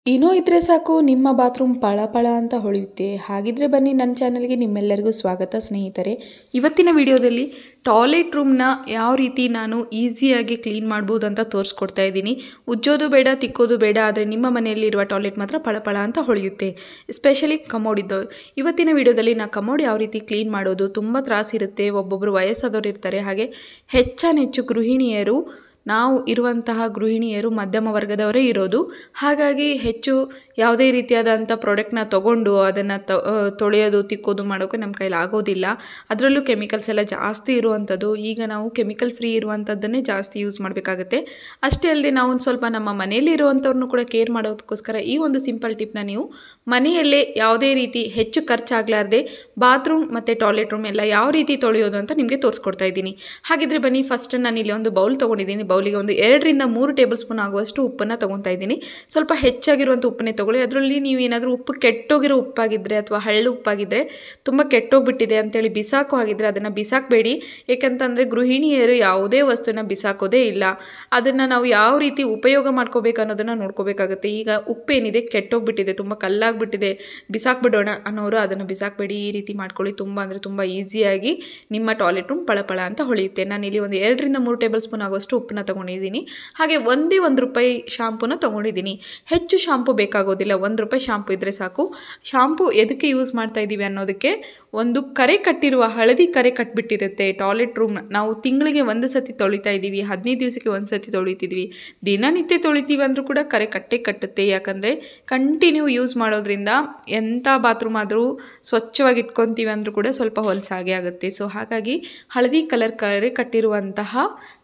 ಏನೋ ಇದ್ರೆ ಸಾಕು ನಿಮ್ಮ ಬಾತ್ರೂಮ್ ಪಳ ಅಂತ ಹೊಳೆಯುತ್ತೆ. ಹಾಗಿದ್ರೆ ಬನ್ನಿ ನನ್ನ ಚಾನಲ್ಗೆ ನಿಮ್ಮೆಲ್ಲರಿಗೂ ಸ್ವಾಗತ ಸ್ನೇಹಿತರೆ. ಇವತ್ತಿನ ವಿಡಿಯೋದಲ್ಲಿ ಟಾಯ್ಲೆಟ್ ರೂಮ್ನ ಯಾವ ರೀತಿ ನಾನು ಈಸಿಯಾಗಿ ಕ್ಲೀನ್ ಮಾಡ್ಬೋದು ಅಂತ ತೋರಿಸ್ಕೊಡ್ತಾ ಇದ್ದೀನಿ. ಉಜ್ಜೋದು ಬೇಡ, ತಿಕ್ಕೋದು ಬೇಡ, ಆದರೆ ನಿಮ್ಮ ಮನೆಯಲ್ಲಿರುವ ಟಾಯ್ಲೆಟ್ ಮಾತ್ರ ಪಳ ಅಂತ ಹೊಳೆಯುತ್ತೆ. ಎಸ್ಪೆಷಲಿ ಕಮೋಡ್ ಇದ್ದವು. ಇವತ್ತಿನ ವಿಡಿಯೋದಲ್ಲಿ ನಾನು ಕಮೋಡ್ ಯಾವ ರೀತಿ ಕ್ಲೀನ್ ಮಾಡೋದು, ತುಂಬ ತ್ರಾಸಿರುತ್ತೆ. ಒಬ್ಬೊಬ್ಬರು ವಯಸ್ಸಾದವರು ಇರ್ತಾರೆ, ಹಾಗೆ ಹೆಚ್ಚು ಗೃಹಿಣಿಯರು ನಾವು ಇರುವಂತಹ ಗೃಹಿಣಿಯರು ಮಧ್ಯಮ ವರ್ಗದವರೇ ಇರೋದು. ಹಾಗಾಗಿ ಹೆಚ್ಚು ಯಾವುದೇ ರೀತಿಯಾದಂಥ ಪ್ರಾಡಕ್ಟ್ನ ತೊಗೊಂಡು ಅದನ್ನು ತೊಳೆಯೋದು ತಿಕ್ಕೋದು ಮಾಡೋಕ್ಕೆ ನಮ್ಮ ಕೈಲಿ ಆಗೋದಿಲ್ಲ. ಅದರಲ್ಲೂ ಕೆಮಿಕಲ್ಸ್ ಎಲ್ಲ ಜಾಸ್ತಿ ಇರುವಂಥದ್ದು. ಈಗ ನಾವು ಕೆಮಿಕಲ್ ಫ್ರೀ ಇರುವಂಥದ್ದನ್ನೇ ಜಾಸ್ತಿ ಯೂಸ್ ಮಾಡಬೇಕಾಗತ್ತೆ. ಅಷ್ಟೇ ಅಲ್ಲದೆ ನಾವು ಒಂದು ಸ್ವಲ್ಪ ನಮ್ಮ ಮನೆಯಲ್ಲಿ ಇರುವಂಥವ್ರನ್ನೂ ಕೂಡ ಕೇರ್ ಮಾಡೋದಕ್ಕೋಸ್ಕರ ಈ ಒಂದು ಸಿಂಪಲ್ ಟಿಪ್ನ ನೀವು ಮನೆಯಲ್ಲೇ ಯಾವುದೇ ರೀತಿ ಹೆಚ್ಚು ಖರ್ಚಾಗಲಾರ್ದೆ ಬಾತ್ರೂಮ್ ಮತ್ತು ಟಾಯ್ಲೆಟ್ ರೂಮ್ ಎಲ್ಲ ಯಾವ ರೀತಿ ತೊಳೆಯೋದು ಅಂತ ನಿಮಗೆ ತೋರಿಸ್ಕೊಡ್ತಾ ಇದ್ದೀನಿ. ಹಾಗಿದ್ರೆ ಬನ್ನಿ, ಫಸ್ಟ್ ನಾನಿಲ್ಲಿ ಒಂದು ಬೌಲ್ ತೊಗೊಂಡಿದ್ದೀನಿ. ಬೌಲಿಗೆ ಒಂದು 2 ರಿಂದ 3 ಟೇಬಲ್ ಸ್ಪೂನ್ ಆಗುವಷ್ಟು ಉಪ್ಪನ್ನು ತೊಗೊತಾ ಇದ್ದೀನಿ. ಸ್ವಲ್ಪ ಹೆಚ್ಚಾಗಿರುವಂಥ ಉಪ್ಪನ್ನೇ ತೊಗೊಳ್ಳಿ. ಅದರಲ್ಲಿ ನೀವು ಏನಾದರೂ ಉಪ್ಪು ಕೆಟ್ಟೋಗಿರೋ ಉಪ್ಪಾಗಿದ್ದರೆ ಅಥವಾ ಹಳ್ಳು ಉಪ್ಪಾಗಿದ್ದರೆ, ತುಂಬ ಕೆಟ್ಟೋಗ್ಬಿಟ್ಟಿದೆ ಅಂತೇಳಿ ಬಿಸಾಕೋ ಆಗಿದ್ದರೆ ಅದನ್ನು ಬಿಸಾಕಬೇಡಿ. ಏಕೆಂತಂದರೆ ಗೃಹಿಣಿಯರು ಯಾವುದೇ ವಸ್ತುನ ಬಿಸಾಕೋದೇ ಇಲ್ಲ. ಅದನ್ನು ನಾವು ಯಾವ ರೀತಿ ಉಪಯೋಗ ಮಾಡ್ಕೋಬೇಕು ಅನ್ನೋದನ್ನು ನೋಡ್ಕೋಬೇಕಾಗುತ್ತೆ. ಈಗ ಉಪ್ಪೇನಿದೆ ಕೆಟ್ಟೋಗ್ಬಿಟ್ಟಿದೆ, ತುಂಬ ಕಲ್ಲಾಗ್ಬಿಟ್ಟಿದೆ, ಬಿಸಾಕ್ಬಿಡೋಣ ಅನ್ನೋರು ಅದನ್ನು ಬಿಸಾಕಬೇಡಿ. ಈ ರೀತಿ ಮಾಡ್ಕೊಳ್ಳಿ. ತುಂಬ ಅಂದರೆ ತುಂಬ ಈಸಿಯಾಗಿ ನಿಮ್ಮ ಟಾಯ್ಲೆಟ್ ರೂಮ್ ಪಳ ಅಂತ ಹೊಳೆಯುತ್ತೆ. ನಾನಿಲ್ಲಿ ಒಂದು 2 ರಿಂದ 3 ಟೇಬಲ್ ಸ್ಪೂನ್ ಆಗುವಷ್ಟು ಉಪ್ಪನ್ನ ತೊಗೊಂಡಿದ್ದೀನಿ. ಹಾಗೆ ಒಂದೇ ₹1 ಶಾಂಪೂನ ತೊಗೊಂಡಿದ್ದೀನಿ. ಹೆಚ್ಚು ಶಾಂಪು ಬೇಕಾಗೋದಿಲ್ಲ, ₹1 ಶಾಂಪು ಇದ್ದರೆ ಸಾಕು. ಶಾಂಪು ಎದಕ್ಕೆ ಯೂಸ್ ಮಾಡ್ತಾ ಇದ್ದೀವಿ ಅನ್ನೋದಕ್ಕೆ, ಒಂದು ಕರೆ ಕಟ್ಟಿರುವ ಹಳದಿ ಕರೆ ಕಟ್ಟಿಬಿಟ್ಟಿರುತ್ತೆ ಟಾಯ್ಲೆಟ್ ರೂಮ್. ನಾವು ತಿಂಗಳಿಗೆ 1 ಸತಿ ತೊಳಿತಾ ಇದ್ದೀವಿ, 15 ದಿವಸಕ್ಕೆ 1 ಸತಿ ತೊಳಿತಿದ್ವಿ, ದಿನನಿತ್ಯ ತೊಳಿತೀವಿ ಅಂದರೂ ಕೂಡ ಕರೆ ಕಟ್ಟುತ್ತೆ. ಯಾಕಂದರೆ ಕಂಟಿನ್ಯೂ ಯೂಸ್ ಮಾಡೋದ್ರಿಂದ ಎಂಥ ಬಾತ್ರೂಮ್ ಆದರೂ ಸ್ವಚ್ಛವಾಗಿ ಇಟ್ಕೊತೀವಿ ಅಂದರೂ ಕೂಡ ಸ್ವಲ್ಪ ಹೊಲಸಾಗೆ ಆಗುತ್ತೆ. ಸೊ ಹಾಗಾಗಿ ಹಳದಿ ಕಲರ್ ಕರೆ ಕಟ್ಟಿರುವಂತಹ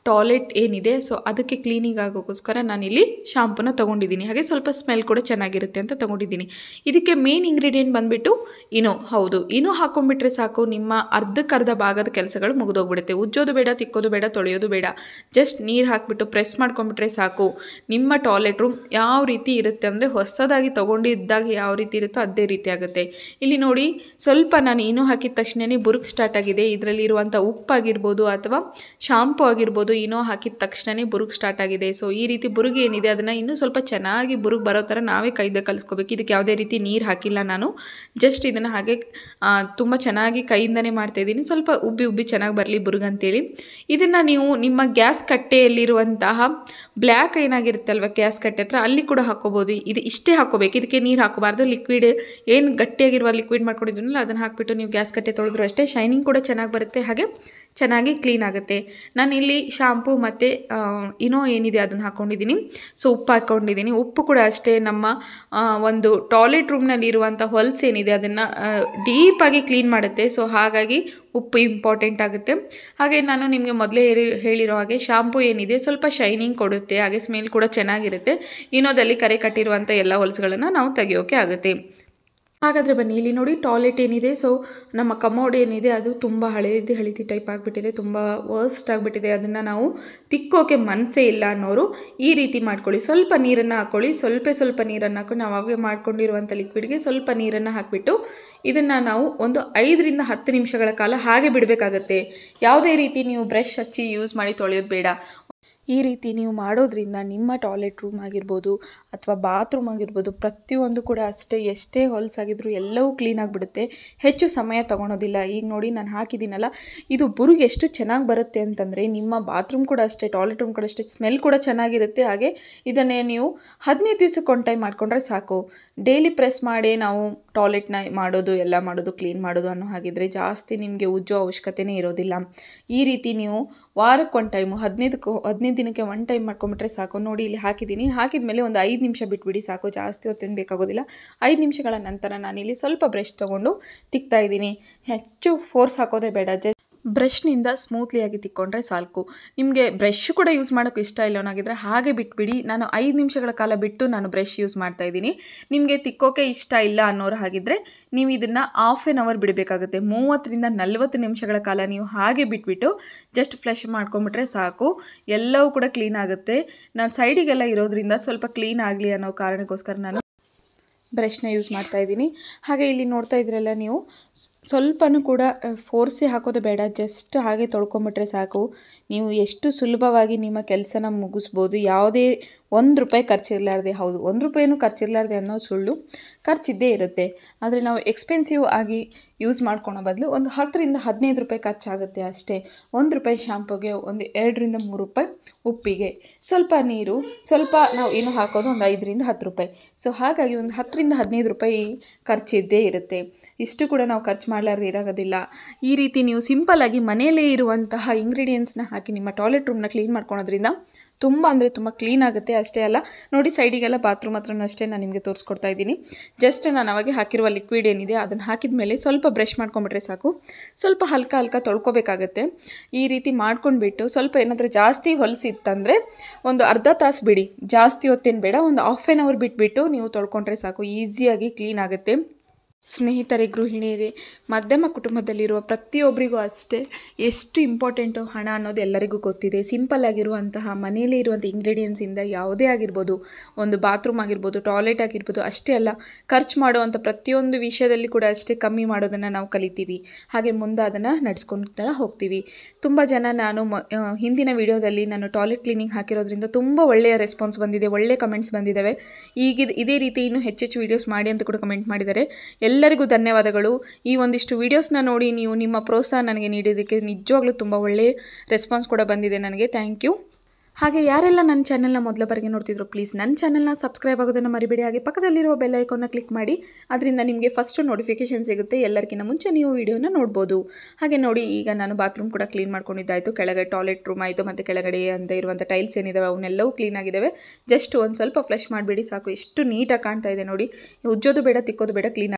ಟಾಯ್ಲೆಟ್ ಏನಿದೆ, ಸೊ ಅದಕ್ಕೆ ಕ್ಲೀನಿಂಗ್ ಆಗೋಕ್ಕೋಸ್ಕರ ನಾನಿಲ್ಲಿ ಶಾಂಪೂನ ತೊಗೊಂಡಿದ್ದೀನಿ. ಹಾಗೆ ಸ್ವಲ್ಪ ಸ್ಮೆಲ್ ಕೂಡ ಚೆನ್ನಾಗಿರುತ್ತೆ ಅಂತ ತೊಗೊಂಡಿದ್ದೀನಿ. ಇದಕ್ಕೆ ಮೇನ್ ಇಂಗ್ರೀಡಿಯೆಂಟ್ ಬಂದುಬಿಟ್ಟು ಇನೋ. ಹೌದು, ಇನೋ ಹಾಕೊಂಡ್ಬಿಟ್ರೆ ಸಾಕು, ನಿಮ್ಮ ಅರ್ಧಕ್ಕರ್ಧ ಭಾಗದ ಕೆಲಸಗಳು ಮುಗಿದೋಗ್ಬಿಡುತ್ತೆ. ಉಜ್ಜೋದು ಬೇಡ, ತಿಕ್ಕೋದು ಬೇಡ, ತೊಳೆಯೋದು ಬೇಡ. ಜಸ್ಟ್ ನೀರು ಹಾಕಿಬಿಟ್ಟು ಪ್ರೆಸ್ ಮಾಡ್ಕೊಂಡ್ಬಿಟ್ರೆ ಸಾಕು. ನಿಮ್ಮ ಟಾಯ್ಲೆಟ್ ರೂಮ್ ಯಾವ ರೀತಿ ಇರುತ್ತೆ ಅಂದರೆ, ಹೊಸದಾಗಿ ತೊಗೊಂಡಿದ್ದಾಗ ಯಾವ ರೀತಿ ಇರುತ್ತೋ ಅದೇ ರೀತಿ ಆಗುತ್ತೆ. ಇಲ್ಲಿ ನೋಡಿ, ಸ್ವಲ್ಪ ನಾನು ಇನೋ ಹಾಕಿದ ತಕ್ಷಣವೇ ಬುರುಕು ಸ್ಟಾರ್ಟ್ ಆಗಿದೆ. ಇದರಲ್ಲಿರುವಂಥ ಉಪ್ಪಾಗಿರ್ಬೋದು ಅಥವಾ ಶಾಂಪೂ ಆಗಿರ್ಬೋದು, ಇನೋ ಹಾಕಿದ ತಕ್ಷಣವೇ ಬುರುಕು ಸ್ಟಾರ್ಟ್ ಆಗಿದೆ. ಸೊ ಈ ರೀತಿ ಬುರುಗು ಏನಿದೆ ಅದನ್ನು ಇನ್ನೂ ಸ್ವಲ್ಪ ಚೆನ್ನಾಗಿ ಬುರುಗು ಬರೋ ಥರ ನಾವೇ ಕೈಯಿಂದ ಕಲಿಸ್ಕೋಬೇಕು. ಇದಕ್ಕೆ ಯಾವುದೇ ರೀತಿ ನೀರು ಹಾಕಿಲ್ಲ ನಾನು. ಜಸ್ಟ್ ಇದನ್ನು ಹಾಗೆ ತುಂಬ ಚೆನ್ನಾಗಿ ಕೈಯಿಂದನೇ ಮಾಡ್ತಾಯಿದ್ದೀನಿ, ಸ್ವಲ್ಪ ಉಬ್ಬಿ ಚೆನ್ನಾಗಿ ಬರಲಿ ಬುರುಗು ಅಂತೇಳಿ. ಇದನ್ನು ನೀವು ನಿಮ್ಮ ಗ್ಯಾಸ್ ಕಟ್ಟೆಯಲ್ಲಿರುವಂತಹ ಬ್ಲ್ಯಾಕ್ ಏನಾಗಿರುತ್ತಲ್ವ ಗ್ಯಾಸ್ ಕಟ್ಟೆ ಹತ್ರ, ಅಲ್ಲಿ ಕೂಡ ಹಾಕ್ಕೋಬೋದು. ಇದು ಇಷ್ಟೇ ಹಾಕ್ಕೋಬೇಕು, ಇದಕ್ಕೆ ನೀರು ಹಾಕೋಬಾರ್ದು. ಲಿಕ್ವಿಡ್ ಏನು ಗಟ್ಟಿಯಾಗಿರುವ ಲಿಕ್ವಿಡ್ ಮಾಡ್ಕೊಂಡಿದ್ದೀನಲ್ಲ ಅದನ್ನು ಹಾಕಿಬಿಟ್ಟು ನೀವು ಗ್ಯಾಸ್ ಕಟ್ಟೆ ತೊಳೆದ್ರು ಅಷ್ಟೇ ಶೈನಿಂಗ್ ಕೂಡ ಚೆನ್ನಾಗಿ ಬರುತ್ತೆ, ಹಾಗೆ ಚೆನ್ನಾಗಿ ಕ್ಲೀನ್ ಆಗುತ್ತೆ. ನಾನು ಇಲ್ಲಿ ಶಾಂಪೂ ಮತ್ತು ಇನೋ ಏನಿದೆ ಅದನ್ನು ಹಾಕ್ಕೊಂಡಿದ್ದೀನಿ. ಸೊ ಉಪ್ಪು ಹಾಕ್ಕೊಂಡಿದ್ದೀನಿ. ಉಪ್ಪು ಕೂಡ ಅಷ್ಟೇ ನಮ್ಮ ಒಂದು ಟಾಯ್ಲೆಟ್ ರೂಮ್ನಲ್ಲಿ ಇರುವಂಥ ಹೊಲ್ಸ್ ಏನಿದೆ ಅದನ್ನು ಡೀಪಾಗಿ ಕ್ಲೀನ್ ಮಾಡುತ್ತೆ. ಸೊ ಹಾಗಾಗಿ ಉಪ್ಪು ಇಂಪಾರ್ಟೆಂಟ್ ಆಗುತ್ತೆ. ಹಾಗೆ ನಾನು ನಿಮಗೆ ಮೊದಲೇ ಹೇಳಿರೋ ಹಾಗೆ ಶಾಂಪೂ ಏನಿದೆ ಸ್ವಲ್ಪ ಶೈನಿಂಗ್ ಕೊಡುತ್ತೆ, ಹಾಗೆ ಸ್ಮೆಲ್ ಕೂಡ ಚೆನ್ನಾಗಿರುತ್ತೆ. ಇನೋದಲ್ಲಿ ಕರೆ ಕಟ್ಟಿರುವಂಥ ಎಲ್ಲ ಹೊಲ್ಸ್ಗಳನ್ನು ನಾವು ತೆಗೆಯೋಕೆ ಆಗುತ್ತೆ. ಹಾಗಾದರೆ ಬನ್ನಿ, ಇಲ್ಲಿ ನೋಡಿ ಟಾಯ್ಲೆಟ್ ಏನಿದೆ, ಸೊ ನಮ್ಮ ಕಮೋಡ್ ಏನಿದೆ ಅದು ತುಂಬ ಹಳದಿ ಟೈಪ್ ಆಗಿಬಿಟ್ಟಿದೆ, ತುಂಬ ವರ್ಸ್ಟ್ ಆಗಿಬಿಟ್ಟಿದೆ. ಅದನ್ನು ನಾವು ತಿಕ್ಕೋಕೆ ಮನಸ್ಸೇ ಇಲ್ಲ ಅನ್ನೋರು ಈ ರೀತಿ ಮಾಡ್ಕೊಳ್ಳಿ. ಸ್ವಲ್ಪ ನೀರನ್ನು ಹಾಕ್ಕೊಳ್ಳಿ, ಸ್ವಲ್ಪ ನೀರನ್ನು ಹಾಕೊಂಡು ನಾವು ಅವಾಗೆ ಮಾಡ್ಕೊಂಡಿರುವಂಥ ಲಿಕ್ವಿಡ್ಗೆ ಸ್ವಲ್ಪ ನೀರನ್ನು ಹಾಕಿಬಿಟ್ಟು ಇದನ್ನು ನಾವು ಒಂದು 5 ರಿಂದ 10 ನಿಮಿಷಗಳ ಕಾಲ ಹಾಗೆ ಬಿಡಬೇಕಾಗತ್ತೆ. ಯಾವುದೇ ರೀತಿ ನೀವು ಬ್ರಷ್ ಹಚ್ಚಿ ಯೂಸ್ ಮಾಡಿ ತೊಳೆಯೋದು ಬೇಡ. ಈ ರೀತಿ ನೀವು ಮಾಡೋದ್ರಿಂದ ನಿಮ್ಮ ಟಾಯ್ಲೆಟ್ ರೂಮ್ ಆಗಿರ್ಬೋದು ಅಥವಾ ಬಾತ್ರೂಮ್ ಆಗಿರ್ಬೋದು ಪ್ರತಿಯೊಂದು ಕೂಡ ಅಷ್ಟೇ, ಎಷ್ಟೇ ಹೊಲಸಾಗಿದ್ರೂ ಎಲ್ಲವೂ ಕ್ಲೀನ್ ಆಗಿಬಿಡುತ್ತೆ. ಹೆಚ್ಚು ಸಮಯ ತೊಗೊಳೋದಿಲ್ಲ. ಈಗ ನೋಡಿ ನಾನು ಹಾಕಿದ್ದೀನಲ್ಲ, ಇದು ಬುರುಗು ಎಷ್ಟು ಚೆನ್ನಾಗಿ ಬರುತ್ತೆ ಅಂತಂದರೆ ನಿಮ್ಮ ಬಾತ್ರೂಮ್ ಕೂಡ ಅಷ್ಟೇ, ಟಾಯ್ಲೆಟ್ ರೂಮ್ ಕೂಡ ಅಷ್ಟೇ, ಸ್ಮೆಲ್ ಕೂಡ ಚೆನ್ನಾಗಿರುತ್ತೆ. ಹಾಗೆ ಇದನ್ನೇ ನೀವು 15 ದಿವಸಕ್ಕೆ ಒಂದು ಟೈಮ್ ಮಾಡಿಕೊಂಡ್ರೆ ಸಾಕು. ಡೈಲಿ ಪ್ರೆಸ್ ಮಾಡಿ ನಾವು ಟಾಯ್ಲೆಟ್ನ ಎಲ್ಲ ಮಾಡೋದು ಕ್ಲೀನ್ ಮಾಡೋದು ಅನ್ನೋ ಹಾಗಿದ್ರೆ ಜಾಸ್ತಿ ನಿಮಗೆ ಉಜ್ಜೋ ಅವಶ್ಯಕತೆಯೇ ಇರೋದಿಲ್ಲ. ಈ ರೀತಿ ನೀವು ವಾರಕ್ಕೆ ಒಂದು ಟೈಮು 15 ದಿನಕ್ಕೆ ಒಂದು ಟೈಮ್ ಮಾಡ್ಕೊಂಬಿಟ್ರೆ ಸಾಕು. ನೋಡಿ ಇಲ್ಲಿ ಹಾಕಿದ್ದೀನಿ. ಹಾಕಿದ್ಮೇಲೆ ಒಂದು 5 ನಿಮಿಷ ಬಿಟ್ಬಿಡಿ ಸಾಕು, ಜಾಸ್ತಿ ಹೊತ್ತೇನು ಬೇಕಾಗೋದಿಲ್ಲ. 5 ನಿಮಿಷಗಳ ನಂತರ ನಾನಿಲ್ಲಿ ಸ್ವಲ್ಪ ಬ್ರಷ್ ತೊಗೊಂಡು ತಿಕ್ತಾ ಇದ್ದೀನಿ. ಹೆಚ್ಚು ಫೋರ್ಸ್ ಹಾಕೋದೇ ಬೇಡ, ಬ್ರಷ್ನಿಂದ ಸ್ಮೂತ್ಲಿಯಾಗಿ ತಿಕ್ಕೊಂಡ್ರೆ ಸಾಕು. ನಿಮಗೆ ಬ್ರಷ್ ಕೂಡ ಯೂಸ್ ಮಾಡೋಕ್ಕೆ ಇಷ್ಟ ಇಲ್ಲ ಅನ್ನೋಗಿದ್ರೆ ಹಾಗೆ ಬಿಟ್ಬಿಡಿ. ನಾನು 5 ನಿಮಿಷಗಳ ಕಾಲ ಬಿಟ್ಟು ನಾನು ಬ್ರಷ್ ಯೂಸ್ ಮಾಡ್ತಾಯಿದ್ದೀನಿ. ನಿಮಗೆ ತಿಕ್ಕೋಕೆ ಇಷ್ಟ ಇಲ್ಲ ಅನ್ನೋರು ಹಾಗಿದ್ರೆ ನೀವು ಇದನ್ನು ½ an hour ಬಿಡಬೇಕಾಗುತ್ತೆ. 30 ರಿಂದ 40 ನಿಮಿಷಗಳ ಕಾಲ ನೀವು ಹಾಗೆ ಬಿಟ್ಬಿಟ್ಟು ಜಸ್ಟ್ ಫ್ಲಶ್ ಮಾಡ್ಕೊಂಬಿಟ್ರೆ ಸಾಕು, ಎಲ್ಲವೂ ಕೂಡ ಕ್ಲೀನ್ ಆಗುತ್ತೆ. ನಾನು ಸೈಡಿಗೆಲ್ಲ ಇರೋದ್ರಿಂದ ಸ್ವಲ್ಪ ಕ್ಲೀನ್ ಆಗಲಿ ಅನ್ನೋ ಕಾರಣಕ್ಕೋಸ್ಕರ ನಾನು ಬ್ರಷ್ನ ಯೂಸ್ ಮಾಡ್ತಾ ಇದ್ದೀನಿ. ಹಾಗೆ ಇಲ್ಲಿ ನೋಡ್ತಾ ಇದ್ರಲ್ಲ ನೀವು, ಸ್ವಲ್ಪನೂ ಕೂಡ ಫೋರ್ಸಿ ಹಾಕೋದು ಬೇಡ, ಜಸ್ಟ್ ಹಾಗೆ ತೊಳ್ಕೊಂಬಿಟ್ರೆ ಸಾಕು. ನೀವು ಎಷ್ಟು ಸುಲಭವಾಗಿ ನಿಮ್ಮ ಕೆಲಸನ ಮುಗಿಸ್ಬೋದು. ಯಾವುದೇ ರೂಪಾಯಿ ಖರ್ಚಿರಲಾರ್ದೆ, ಹೌದು ₹1 ಖರ್ಚಿರಲಾರ್ದೆ ಅನ್ನೋದು ಸುಳ್ಳು, ಖರ್ಚಿದ್ದೇ ಇರುತ್ತೆ. ಆದರೆ ನಾವು ಎಕ್ಸ್ಪೆನ್ಸಿವ್ ಆಗಿ ಯೂಸ್ ಮಾಡ್ಕೊಳೋ ಬದಲು ಒಂದು ₹10 ರಿಂದ ₹15 ಖರ್ಚಾಗುತ್ತೆ ಅಷ್ಟೇ. ₹1 ಶಾಂಪೂಗೆ ಒಂದು ₹2 ರಿಂದ ₹3 ಉಪ್ಪಿಗೆ, ಸ್ವಲ್ಪ ನೀರು, ಸ್ವಲ್ಪ ನಾವು ಏನು ಹಾಕೋದು ಒಂದು ₹5 ರಿಂದ10. ಸೊ ಹಾಗಾಗಿ ಒಂದು ₹10 ರಿಂದ15 ಖರ್ಚಿದ್ದೇ ಇರುತ್ತೆ. ಇಷ್ಟು ಕೂಡ ನಾವು ಖರ್ಚು ಮಾಡಲಾರ್ದೆ ಇರೋದಿಲ್ಲ. ಈ ರೀತಿ ನೀವು ಸಿಂಪಲ್ಲಾಗಿ ಮನೆಯಲ್ಲೇ ಇರುವಂತಹ ಇಂಗ್ರೀಡಿಯೆಂಟ್ಸ್ನ ಹಾಕಿ ನಿಮ್ಮ ಟಾಯ್ಲೆಟ್ ರೂಮ್ನ ಕ್ಲೀನ್ ಮಾಡ್ಕೊಳೋದ್ರಿಂದ ತುಂಬ ಅಂದರೆ ತುಂಬ ಕ್ಲೀನ್ ಆಗುತ್ತೆ. ಅಷ್ಟೇ ಅಲ್ಲ, ನೋಡಿ ಸೈಡಿಗೆಲ್ಲ ಬಾತ್ರೂಮ್ ಹತ್ರನೂ ಅಷ್ಟೇ ನಾನು ನಿಮಗೆ ತೋರಿಸ್ಕೊಡ್ತಾ ಇದ್ದೀನಿ. ಜಸ್ಟ್ ನಾನು ಅವಾಗೆ ಹಾಕಿರುವ ಲಿಕ್ವಿಡ್ ಏನಿದೆ ಅದನ್ನು ಹಾಕಿದ ಮೇಲೆ ಸ್ವಲ್ಪ ಬ್ರಷ್ ಮಾಡ್ಕೊಂಬಿಟ್ರೆ ಸಾಕು. ಸ್ವಲ್ಪ ಹಲ್ಕ ತೊಳ್ಕೊಬೇಕಾಗತ್ತೆ. ಈ ರೀತಿ ಮಾಡ್ಕೊಂಡ್ಬಿಟ್ಟು ಸ್ವಲ್ಪ ಏನಾದರೂ ಜಾಸ್ತಿ ಹೊಲಸಿತ್ತಂದರೆ ಒಂದು ಅರ್ಧ ತಾಸು ಬಿಡಿ, ಜಾಸ್ತಿ ಹೊತ್ತೇನು ಬೇಡ, ಒಂದು ½ ಆನ್ ಅವರ್ ಬಿಟ್ಬಿಟ್ಟು ನೀವು ತೊಳ್ಕೊಂಡ್ರೆ ಸಾಕು, ಈಸಿಯಾಗಿ ಕ್ಲೀನ್ ಆಗುತ್ತೆ. ಸ್ನೇಹಿತರೆ, ಗೃಹಿಣಿಯರೇ, ಮಧ್ಯಮ ಕುಟುಂಬದಲ್ಲಿರುವ ಪ್ರತಿಯೊಬ್ಬರಿಗೂ ಅಷ್ಟೇ ಎಷ್ಟು ಇಂಪಾರ್ಟೆಂಟು ಹಣ ಅನ್ನೋದು ಎಲ್ಲರಿಗೂ ಗೊತ್ತಿದೆ. ಸಿಂಪಲ್ ಆಗಿರುವಂತಹ ಮನೆಯಲ್ಲೇ ಇರುವಂಥ ಇಂಗ್ರೀಡಿಯೆಂಟ್ಸಿಂದ ಯಾವುದೇ ಆಗಿರ್ಬೋದು, ಒಂದು ಬಾತ್ರೂಮ್ ಆಗಿರ್ಬೋದು, ಟಾಯ್ಲೆಟ್ ಆಗಿರ್ಬೋದು, ಅಷ್ಟೇ ಅಲ್ಲ ಖರ್ಚು ಮಾಡುವಂಥ ಪ್ರತಿಯೊಂದು ವಿಷಯದಲ್ಲಿ ಕೂಡ ಅಷ್ಟೇ ಕಮ್ಮಿ ಮಾಡೋದನ್ನು ನಾವು ಕಲಿತೀವಿ. ಹಾಗೆ ಮುಂದೆ ಅದನ್ನು ನಡೆಸ್ಕೊಳ್ತಾ ಹೋಗ್ತೀವಿ. ತುಂಬ ಜನ ನಾನು ಹಿಂದಿನ ವಿಡಿಯೋದಲ್ಲಿ ನಾನು ಟಾಯ್ಲೆಟ್ ಕ್ಲೀನಿಂಗ್ ಹಾಕಿರೋದ್ರಿಂದ ತುಂಬ ಒಳ್ಳೆಯ ರೆಸ್ಪಾನ್ಸ್ ಬಂದಿದೆ, ಒಳ್ಳೆಯ ಕಮೆಂಟ್ಸ್ ಬಂದಿದ್ದಾವೆ. ಇದೇ ರೀತಿ ಇನ್ನೂ ಹೆಚ್ಚೆಚ್ಚು ವೀಡಿಯೋಸ್ ಮಾಡಿ ಅಂತ ಕೂಡ ಕಮೆಂಟ್ ಮಾಡಿದ್ದಾರೆ. ಎಲ್ಲರಿಗೂ ಧನ್ಯವಾದಗಳು. ಈ ಒಂದಿಷ್ಟು ವೀಡಿಯೋಸ್ನ ನೋಡಿ ನೀವು ನಿಮ್ಮ ಪ್ರೋತ್ಸಾಹ ನನಗೆ ನೀಡಿದ್ದಕ್ಕೆ ನಿಜವಾಗ್ಲೂ ತುಂಬ ಒಳ್ಳೆಯ ರೆಸ್ಪಾನ್ಸ್ ಕೂಡ ಬಂದಿದೆ ನನಗೆ. Thank you. ಹಾಗೆ ಯಾರೆಲ್ಲ ನನ್ನ ಚಾನಲ್ನ ಮೊದಲ ಬಾರಿಗೆ ನೋಡ್ತಿದ್ರು, ಪ್ಲೀಸ್ ನನ್ನ ಚಾನಲ್ನ ಸಬ್ಸ್ಕ್ರೈಬ್ ಆಗೋದನ್ನು ಮರಿಬೇಡಿ. ಹಾಗೆ ಪಕ್ಕದಲ್ಲಿರುವ ಬೆಲ್ ಐಕಾನ್ನ ಕ್ಲಿಕ್ ಮಾಡಿ, ಅದರಿಂದ ನಿಮಗೆ ಫಸ್ಟು ನೋಟಿಫಿಕೇಷನ್ ಸಿಗುತ್ತೆ. ಎಲ್ಲರಿಗಿಂತ ಮುಂಚೆ ನೀವು ವಿಡಿಯೋನ ನೋಡ್ಬೋದು. ಹಾಗೆ ನೋಡಿ, ಈಗ ನಾನು ಬಾತ್ರೂಮ್ ಕೂಡ ಕ್ಲೀನ್ ಮಾಡ್ಕೊಂಡಿದ್ದಾಯಿತು. ಕೆಳಗಡೆ ಟಾಯ್ಲೆಟ್ ರೂಮ್ ಆಯಿತು, ಮತ್ತು ಕೆಳಗಡೆ ಅಂತ ಇರುವಂಥ ಟೈಲ್ಸ್ ಏನಿದಾವೆ ಅವನ್ನೆಲ್ಲವೂ ಕ್ಲೀನ್ ಆಗಿದ್ದಾವೆ. ಜಸ್ಟ್ ಒಂದು ಸ್ವಲ್ಪ ಫ್ಲಶ್ ಮಾಡಿಬಿಡಿ ಸಾಕು, ಎಷ್ಟು ನೀಟಾಗಿ ಕಾಣ್ತಾ ಇದೆ ನೋಡಿ. ಉಜ್ಜೋದು ಬೇಡ, ತಿಕ್ಕೋದು ಬೇಡ, ಕ್ಲೀನ್